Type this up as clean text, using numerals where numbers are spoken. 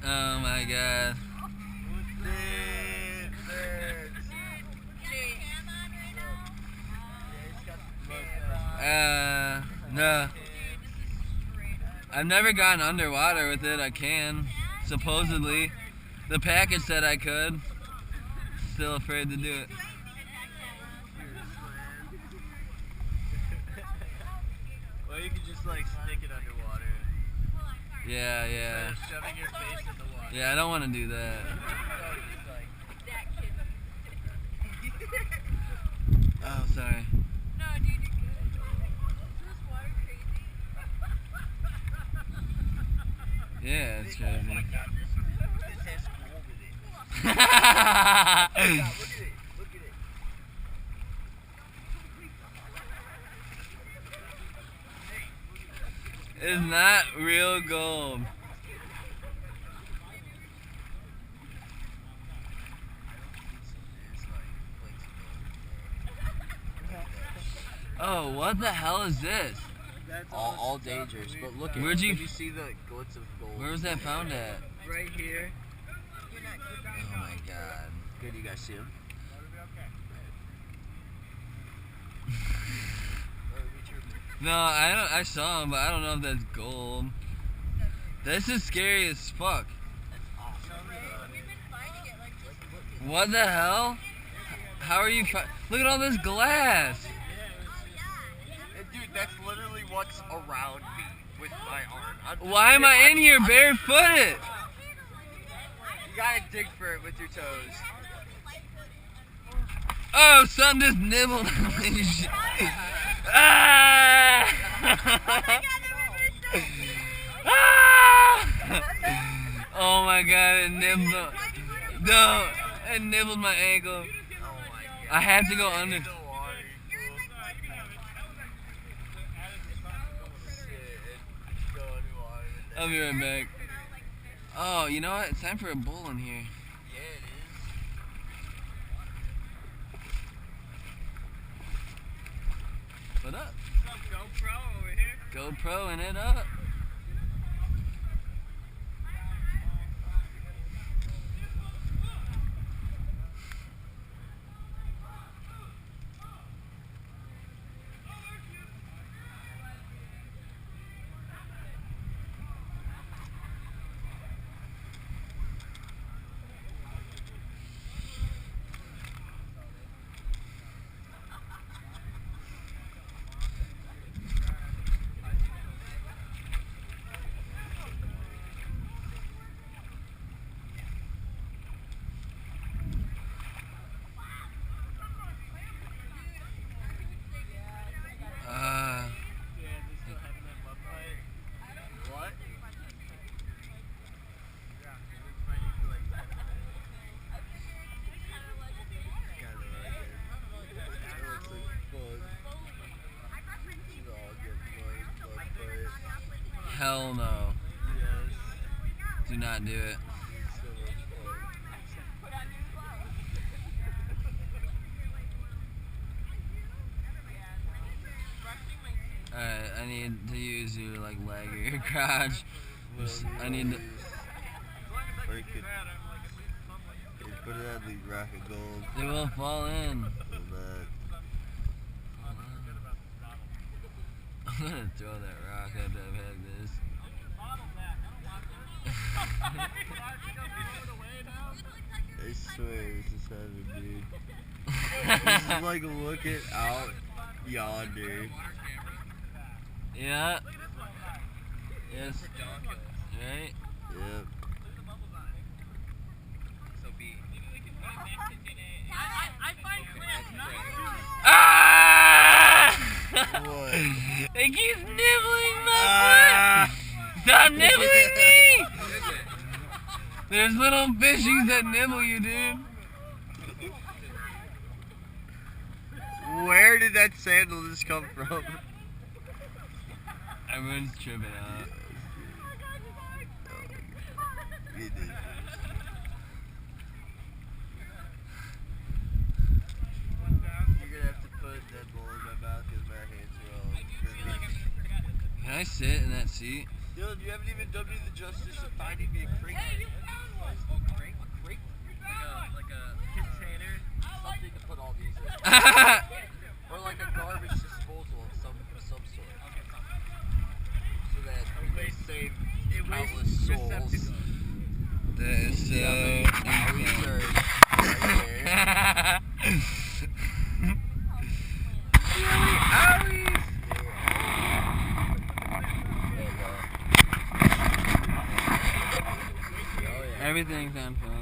Oh my god. No. I've never gone underwater with it. I can. Supposedly. The package said I could. Still afraid to do it. Well, you could just like stick it underwater. Yeah, yeah. Instead of shoving your face in the water. Yeah, I don't want to do that. Oh, sorry. No, dude, you're good. Is this water crazy? Yeah, it's crazy. Oh my god, this has gold in it. It's Look at it. not real gold. Oh, what the hell is this? All dangerous, but look at Where'd you- Can you see the glitz of gold? Where was that found at? Right here. Oh my god. Good, you guys see him? No, I saw him, but I don't know if that's gold. This is scary as fuck. What the hell? How are you? Look at all this glass. Dude, that's literally what's around me with my arm. Why am I in here barefooted? You gotta dig for it with your toes. Oh, something just nibbled on my shit. Ah! Ah! Oh my god, it nibbled. No, it nibbled my ankle. I have to go under. I'll be right back. Oh, you know what? It's time for a bowl in here. Yeah, it is. What up? What's up, GoPro over here? GoPro and it up. Hell no. Yes. Do not do it. Alright, I need to use your like leg or your crotch. I need to. Or you could put it at the rock of gold. They will fall in. So that I'm gonna throw that rock after I've had this. I swear this is heaven, dude. This is like looking out yonder. Yeah. Yes. Right? Yep. Ah! What? It keeps nibbling my foot! Stop nibbling me! There's little fishies that nibble you, dude. Where did that sandal just come from? Everyone's tripping out. You did. You're gonna have to put that bowl in my mouth because my hands are all grippy. Can I sit in that seat? Dylan, you haven't even done me the justice of finding me a crate. Hey, you found one! A crate? A crate? Like a container? Something to put all these in. Or like a garbage disposal of some sort. So that we may save countless souls. That is so Research. Everything's on film.